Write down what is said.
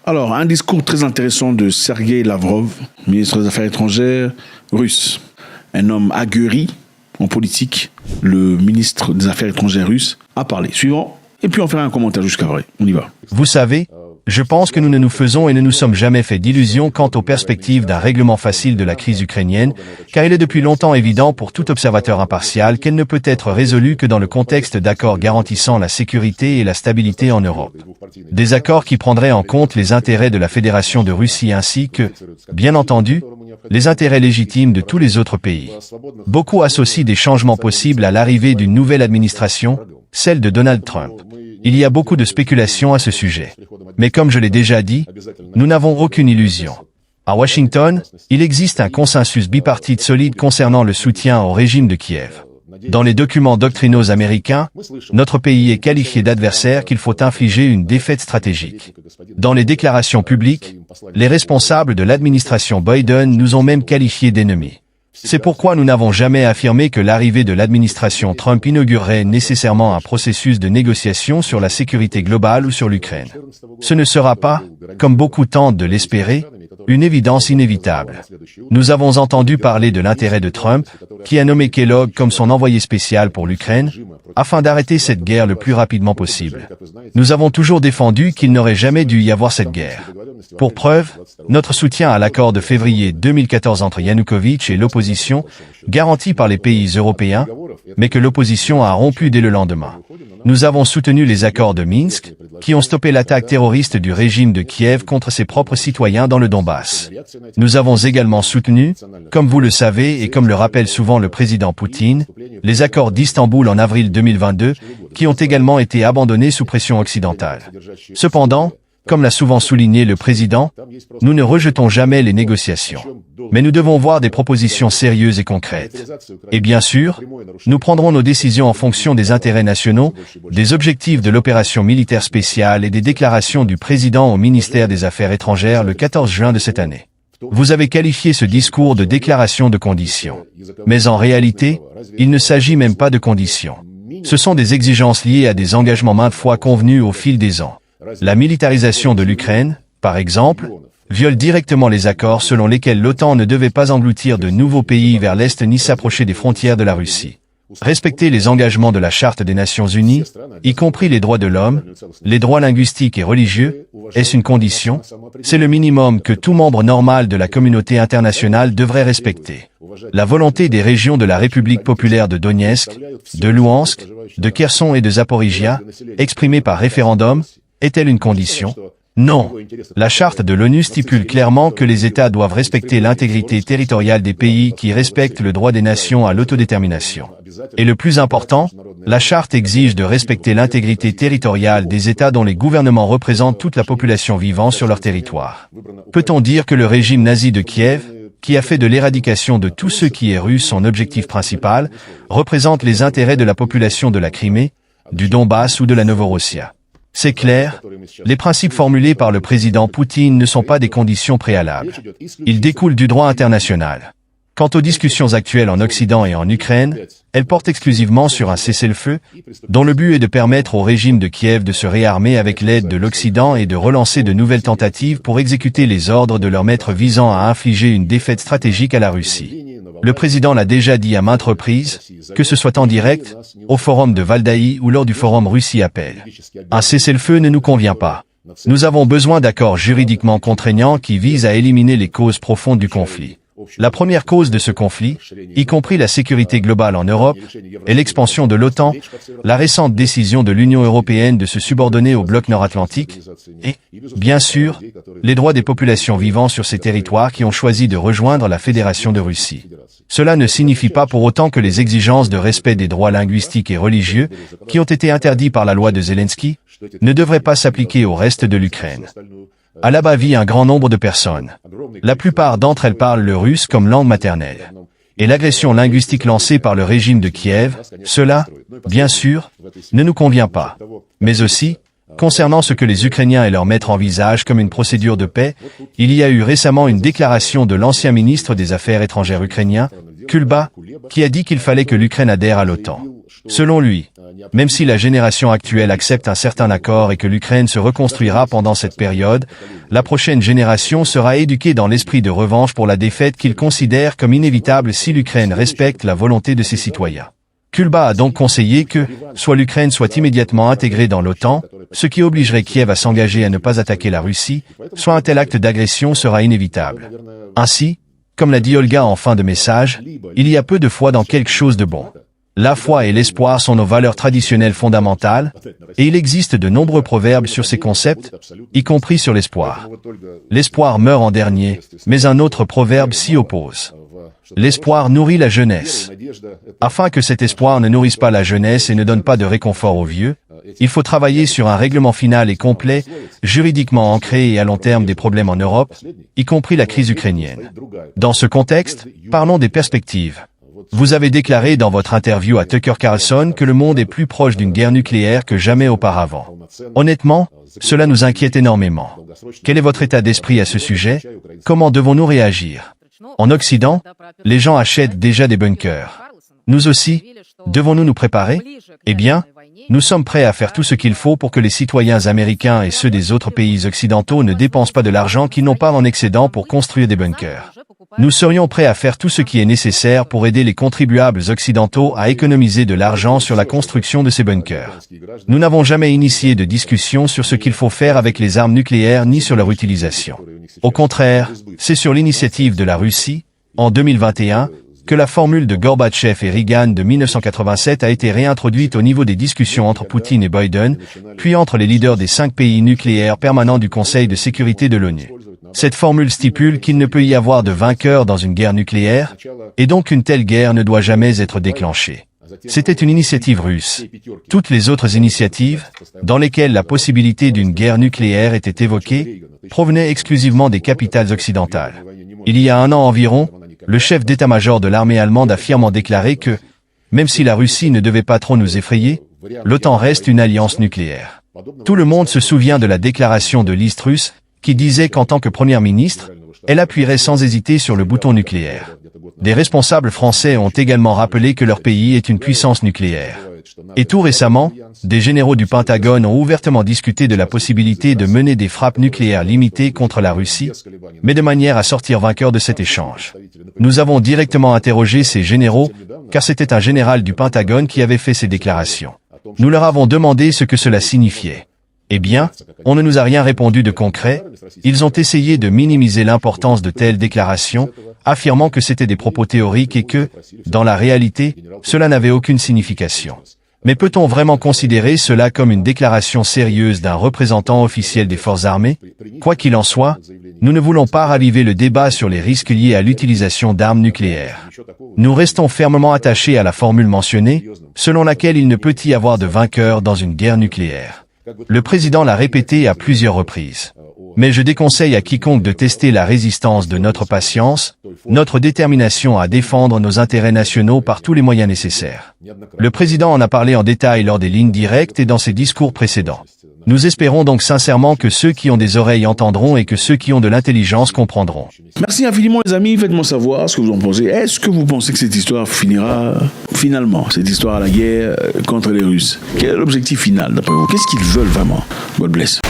Alors, un discours très intéressant de Sergei Lavrov, ministre des Affaires étrangères russe. Un homme aguerri en politique, le ministre des Affaires étrangères russe, a parlé. Suivant, et puis on fera un commentaire jusqu'après. On y va. Vous savez, je pense que nous ne nous faisons et ne nous sommes jamais fait d'illusions quant aux perspectives d'un règlement facile de la crise ukrainienne, car il est depuis longtemps évident pour tout observateur impartial qu'elle ne peut être résolue que dans le contexte d'accords garantissant la sécurité et la stabilité en Europe. Des accords qui prendraient en compte les intérêts de la Fédération de Russie ainsi que, bien entendu, les intérêts légitimes de tous les autres pays. Beaucoup associent des changements possibles à l'arrivée d'une nouvelle administration, celle de Donald Trump. Il y a beaucoup de spéculations à ce sujet. Mais comme je l'ai déjà dit, nous n'avons aucune illusion. À Washington, il existe un consensus bipartite solide concernant le soutien au régime de Kiev. Dans les documents doctrinaux américains, notre pays est qualifié d'adversaire qu'il faut infliger une défaite stratégique. Dans les déclarations publiques, les responsables de l'administration Biden nous ont même qualifiés d'ennemis. C'est pourquoi nous n'avons jamais affirmé que l'arrivée de l'administration Trump inaugurerait nécessairement un processus de négociation sur la sécurité globale ou sur l'Ukraine. Ce ne sera pas, comme beaucoup tentent de l'espérer, une évidence inévitable. Nous avons entendu parler de l'intérêt de Trump, qui a nommé Kellogg comme son envoyé spécial pour l'Ukraine, afin d'arrêter cette guerre le plus rapidement possible. Nous avons toujours défendu qu'il n'aurait jamais dû y avoir cette guerre. Pour preuve, notre soutien à l'accord de février 2014 entre Yanukovych et l'opposition, garanti par les pays européens, mais que l'opposition a rompu dès le lendemain. Nous avons soutenu les accords de Minsk, qui ont stoppé l'attaque terroriste du régime de Kiev contre ses propres citoyens dans le Donbass. Nous avons également soutenu, comme vous le savez et comme le rappelle souvent le président Poutine, les accords d'Istanbul en avril 2022, qui ont également été abandonnés sous pression occidentale. Cependant, comme l'a souvent souligné le président, nous ne rejetons jamais les négociations. Mais nous devons voir des propositions sérieuses et concrètes. Et bien sûr, nous prendrons nos décisions en fonction des intérêts nationaux, des objectifs de l'opération militaire spéciale et des déclarations du président au ministère des Affaires étrangères le 14 juin de cette année. Vous avez qualifié ce discours de déclaration de conditions. Mais en réalité, il ne s'agit même pas de conditions. Ce sont des exigences liées à des engagements maintes fois convenus au fil des ans. La militarisation de l'Ukraine, par exemple, viole directement les accords selon lesquels l'OTAN ne devait pas engloutir de nouveaux pays vers l'Est ni s'approcher des frontières de la Russie. Respecter les engagements de la Charte des Nations Unies, y compris les droits de l'homme, les droits linguistiques et religieux, est-ce une condition? C'est le minimum que tout membre normal de la communauté internationale devrait respecter. La volonté des régions de la République populaire de Donetsk, de Louhansk, de Kherson et de Zaporizhia, exprimée par référendum, est-elle une condition? Non. La charte de l'ONU stipule clairement que les États doivent respecter l'intégrité territoriale des pays qui respectent le droit des nations à l'autodétermination. Et le plus important, la charte exige de respecter l'intégrité territoriale des États dont les gouvernements représentent toute la population vivant sur leur territoire. Peut-on dire que le régime nazi de Kiev, qui a fait de l'éradication de tout ce qui est russe son objectif principal, représente les intérêts de la population de la Crimée, du Donbass ou de la Novorossia? C'est clair, les principes formulés par le président Poutine ne sont pas des conditions préalables. Ils découlent du droit international. Quant aux discussions actuelles en Occident et en Ukraine, elles portent exclusivement sur un cessez-le-feu, dont le but est de permettre au régime de Kiev de se réarmer avec l'aide de l'Occident et de relancer de nouvelles tentatives pour exécuter les ordres de leur maître visant à infliger une défaite stratégique à la Russie. Le président l'a déjà dit à maintes reprises, que ce soit en direct, au forum de Valdaï ou lors du forum Russie-Appel. Un cessez-le-feu ne nous convient pas. Nous avons besoin d'accords juridiquement contraignants qui visent à éliminer les causes profondes du conflit. La première cause de ce conflit, y compris la sécurité globale en Europe, est l'expansion de l'OTAN, la récente décision de l'Union européenne de se subordonner au bloc nord-atlantique, et, bien sûr, les droits des populations vivant sur ces territoires qui ont choisi de rejoindre la Fédération de Russie. Cela ne signifie pas pour autant que les exigences de respect des droits linguistiques et religieux, qui ont été interdits par la loi de Zelensky, ne devraient pas s'appliquer au reste de l'Ukraine. À là-bas vit un grand nombre de personnes. La plupart d'entre elles parlent le russe comme langue maternelle. Et l'agression linguistique lancée par le régime de Kiev, cela, bien sûr, ne nous convient pas. Mais aussi, concernant ce que les Ukrainiens et leurs maîtres envisagent comme une procédure de paix, il y a eu récemment une déclaration de l'ancien ministre des Affaires étrangères ukrainien, Kuleba, qui a dit qu'il fallait que l'Ukraine adhère à l'OTAN. Selon lui, Même si la génération actuelle accepte un certain accord et que l'Ukraine se reconstruira pendant cette période, la prochaine génération sera éduquée dans l'esprit de revanche pour la défaite qu'ils considèrent comme inévitable si l'Ukraine respecte la volonté de ses citoyens. Kulba a donc conseillé que, soit l'Ukraine soit immédiatement intégrée dans l'OTAN, ce qui obligerait Kiev à s'engager à ne pas attaquer la Russie, soit un tel acte d'agression sera inévitable. Ainsi, comme l'a dit Olga en fin de message, il y a peu de foi dans quelque chose de bon. La foi et l'espoir sont nos valeurs traditionnelles fondamentales, et il existe de nombreux proverbes sur ces concepts, y compris sur l'espoir. L'espoir meurt en dernier, mais un autre proverbe s'y oppose. L'espoir nourrit la jeunesse. Afin que cet espoir ne nourrisse pas la jeunesse et ne donne pas de réconfort aux vieux, il faut travailler sur un règlement final et complet, juridiquement ancré et à long terme des problèmes en Europe, y compris la crise ukrainienne. Dans ce contexte, parlons des perspectives. Vous avez déclaré dans votre interview à Tucker Carlson que le monde est plus proche d'une guerre nucléaire que jamais auparavant. Honnêtement, cela nous inquiète énormément. Quel est votre état d'esprit à ce sujet? Comment devons-nous réagir? En Occident, les gens achètent déjà des bunkers. Nous aussi, devons-nous nous préparer? Eh bien, nous sommes prêts à faire tout ce qu'il faut pour que les citoyens américains et ceux des autres pays occidentaux ne dépensent pas de l'argent qu'ils n'ont pas en excédent pour construire des bunkers. Nous serions prêts à faire tout ce qui est nécessaire pour aider les contribuables occidentaux à économiser de l'argent sur la construction de ces bunkers. Nous n'avons jamais initié de discussion sur ce qu'il faut faire avec les armes nucléaires ni sur leur utilisation. Au contraire, c'est sur l'initiative de la Russie, en 2021, que la formule de Gorbatchev et Reagan de 1987 a été réintroduite au niveau des discussions entre Poutine et Biden, puis entre les leaders des 5 pays nucléaires permanents du Conseil de sécurité de l'ONU. Cette formule stipule qu'il ne peut y avoir de vainqueur dans une guerre nucléaire, et donc une telle guerre ne doit jamais être déclenchée. C'était une initiative russe. Toutes les autres initiatives, dans lesquelles la possibilité d'une guerre nucléaire était évoquée, provenaient exclusivement des capitales occidentales. Il y a un an environ, le chef d'état-major de l'armée allemande a fièrement déclaré que, même si la Russie ne devait pas trop nous effrayer, l'OTAN reste une alliance nucléaire. Tout le monde se souvient de la déclaration de Liz Truss, qui disait qu'en tant que première ministre, elle appuierait sans hésiter sur le bouton nucléaire. Des responsables français ont également rappelé que leur pays est une puissance nucléaire. Et tout récemment, des généraux du Pentagone ont ouvertement discuté de la possibilité de mener des frappes nucléaires limitées contre la Russie, mais de manière à sortir vainqueur de cet échange. Nous avons directement interrogé ces généraux, car c'était un général du Pentagone qui avait fait ces déclarations. Nous leur avons demandé ce que cela signifiait. Eh bien, on ne nous a rien répondu de concret. Ils ont essayé de minimiser l'importance de telles déclarations, affirmant que c'était des propos théoriques et que, dans la réalité, cela n'avait aucune signification. Mais peut-on vraiment considérer cela comme une déclaration sérieuse d'un représentant officiel des forces armées? Quoi qu'il en soit, nous ne voulons pas raviver le débat sur les risques liés à l'utilisation d'armes nucléaires. Nous restons fermement attachés à la formule mentionnée, selon laquelle il ne peut y avoir de vainqueur dans une guerre nucléaire. Le président l'a répété à plusieurs reprises. Mais je déconseille à quiconque de tester la résistance de notre patience, notre détermination à défendre nos intérêts nationaux par tous les moyens nécessaires. Le président en a parlé en détail lors des lignes directes et dans ses discours précédents. Nous espérons donc sincèrement que ceux qui ont des oreilles entendront et que ceux qui ont de l'intelligence comprendront. Merci infiniment les amis, faites-moi savoir ce que vous en pensez. Est-ce que vous pensez que cette histoire finira finalement, cette histoire à la guerre contre les Russes? Quel est l'objectif final d'après vous? Qu'est-ce qu'ils veulent vraiment? God bless.